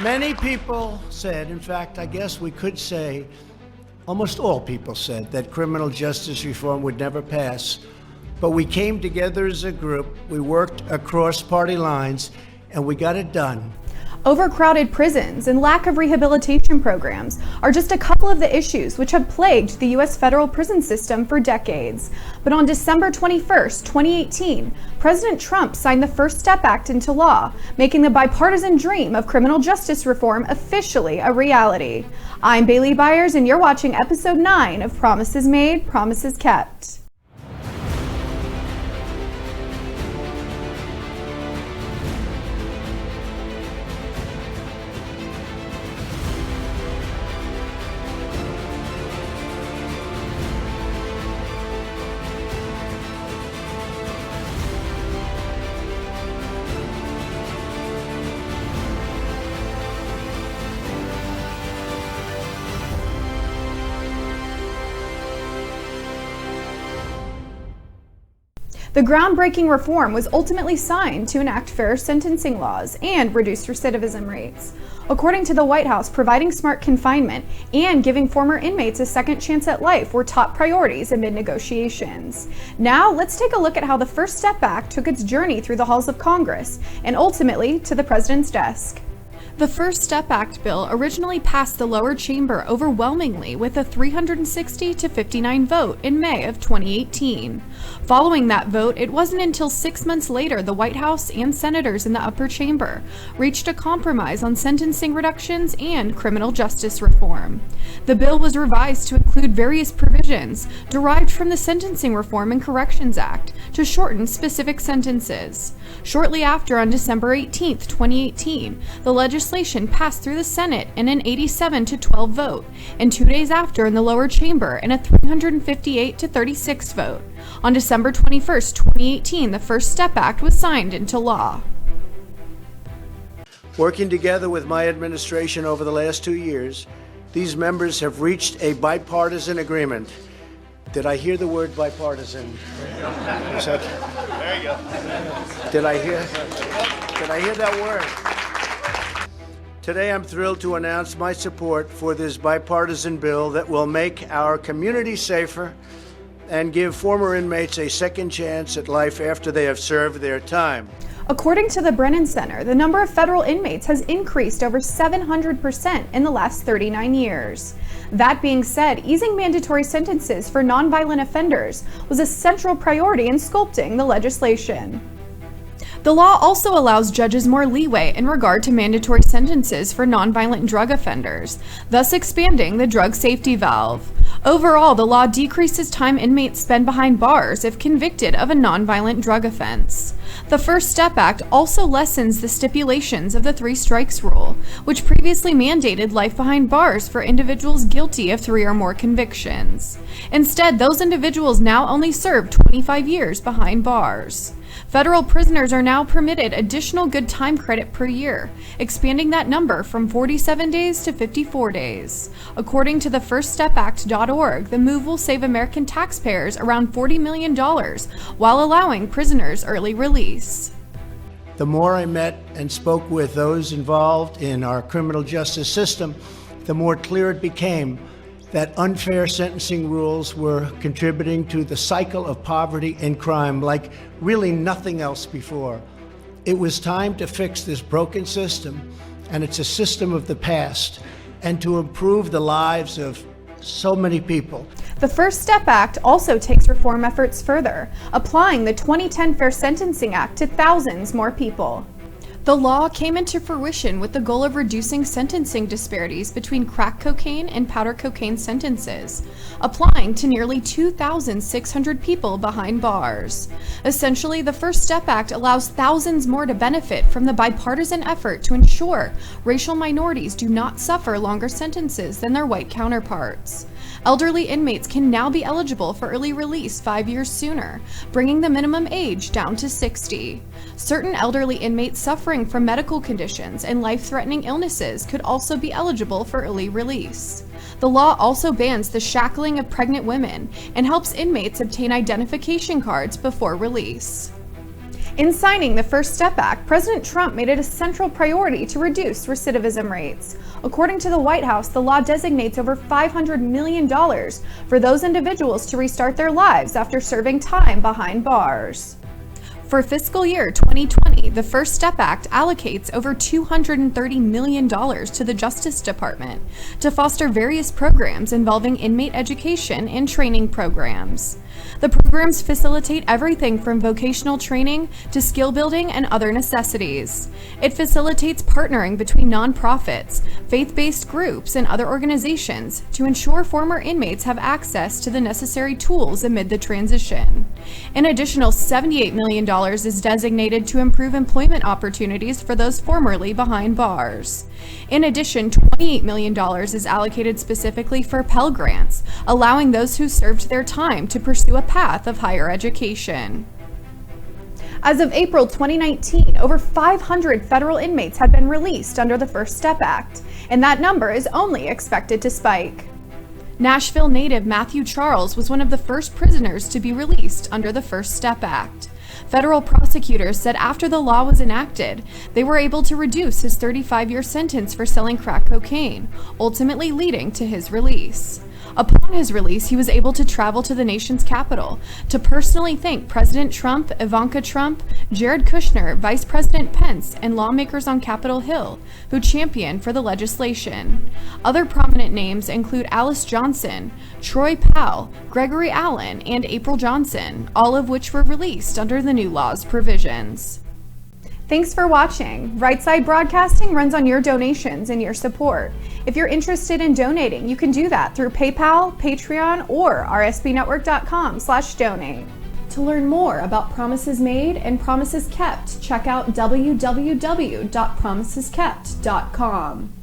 Many people said, in fact, I guess we could say, almost all people said, that criminal justice reform would never pass. But we came together as a group, we worked across party lines, and we got it done. Overcrowded prisons and lack of rehabilitation programs are just a couple of the issues which have plagued the U.S. federal prison system for decades. But on December 21st, 2018, President Trump signed the First Step Act into law, making the bipartisan dream of criminal justice reform officially a reality. I'm Bailee Byers, and you're watching episode 9 of Promises Made, Promises Kept. The groundbreaking reform was ultimately signed to enact fairer sentencing laws and reduce recidivism rates. According to the White House, providing smart confinement and giving former inmates a second chance at life were top priorities amid negotiations. Now, let's take a look at how the First Step Act took its journey through the halls of Congress and ultimately to the president's desk. The First Step Act bill originally passed the lower chamber overwhelmingly with a 360 to 59 vote in May of 2018. Following that vote, it wasn't until 6 months later the White House and senators in the upper chamber reached a compromise on sentencing reductions and criminal justice reform. The bill was revised to include various provisions derived from the Sentencing Reform and Corrections Act to shorten specific sentences. Shortly after, on December 18, 2018, the legislation passed through the Senate in an 87 to 12 vote, and 2 days after in the lower chamber in a 358 to 36 vote. On December 21, 2018, the First Step Act was signed into law. Working together with my administration over the last 2 years, these members have reached a bipartisan agreement. Did I hear the word bipartisan? There you go. Did I hear that word? Today I'm thrilled to announce my support for this bipartisan bill that will make our community safer and give former inmates a second chance at life after they have served their time. According to the Brennan Center, the number of federal inmates has increased over 700% in the last 39 years. That being said, easing mandatory sentences for nonviolent offenders was a central priority in sculpting the legislation. The law also allows judges more leeway in regard to mandatory sentences for nonviolent drug offenders, thus expanding the drug safety valve. Overall, the law decreases time inmates spend behind bars if convicted of a nonviolent drug offense. The First Step Act also lessens the stipulations of the 3 strikes rule, which previously mandated life behind bars for individuals guilty of 3 or more convictions. Instead, those individuals now only serve 25 years behind bars. Federal prisoners are now permitted additional good time credit per year, expanding that number from 47 days to 54 days. According to the FirstStepAct.org, the move will save American taxpayers around $40 million while allowing prisoners early release. The more I met and spoke with those involved in our criminal justice system, the more clear it became that unfair sentencing rules were contributing to the cycle of poverty and crime like really nothing else before. It was time to fix this broken system, and it's a system of the past, and to improve the lives of so many people. The First Step Act also takes reform efforts further, applying the 2010 Fair Sentencing Act to thousands more people. The law came into fruition with the goal of reducing sentencing disparities between crack cocaine and powder cocaine sentences, applying to nearly 2,600 people behind bars. Essentially, the First Step Act allows thousands more to benefit from the bipartisan effort to ensure racial minorities do not suffer longer sentences than their white counterparts. Elderly inmates can now be eligible for early release 5 years sooner, bringing the minimum age down to 60. Certain elderly inmates suffering from medical conditions and life-threatening illnesses could also be eligible for early release. The law also bans the shackling of pregnant women and helps inmates obtain identification cards before release. In signing the First Step Act, President Trump made it a central priority to reduce recidivism rates. According to the White House, the law designates over $500 million for those individuals to restart their lives after serving time behind bars. For fiscal year 2020, the First Step Act allocates over $230 million to the Justice Department to foster various programs involving inmate education and training programs. The programs facilitate everything from vocational training to skill building and other necessities. It facilitates partnering between nonprofits, faith-based groups, and other organizations to ensure former inmates have access to the necessary tools amid the transition. An additional $78 million is designated to improve employment opportunities for those formerly behind bars. In addition, $28 million is allocated specifically for Pell Grants, allowing those who served their time to pursue a path of higher education. As of April 2019, over 500 federal inmates had been released under the First Step Act, and that number is only expected to spike. Nashville native Matthew Charles was one of the first prisoners to be released under the First Step Act. Federal prosecutors said after the law was enacted, they were able to reduce his 35-year sentence for selling crack cocaine, ultimately leading to his release. Upon his release, he was able to travel to the nation's capital to personally thank President Trump, Ivanka Trump, Jared Kushner, Vice President Pence, and lawmakers on Capitol Hill who championed for the legislation. Other prominent names include Alice Johnson, Troy Powell, Gregory Allen, and April Johnson, all of which were released under the new law's provisions. Thanks for watching. Right Side Broadcasting runs on your donations and your support. If you're interested in donating, you can do that through PayPal, Patreon, or rsbnetwork.com/donate. To learn more about Promises Made and Promises Kept, check out www.promiseskept.com.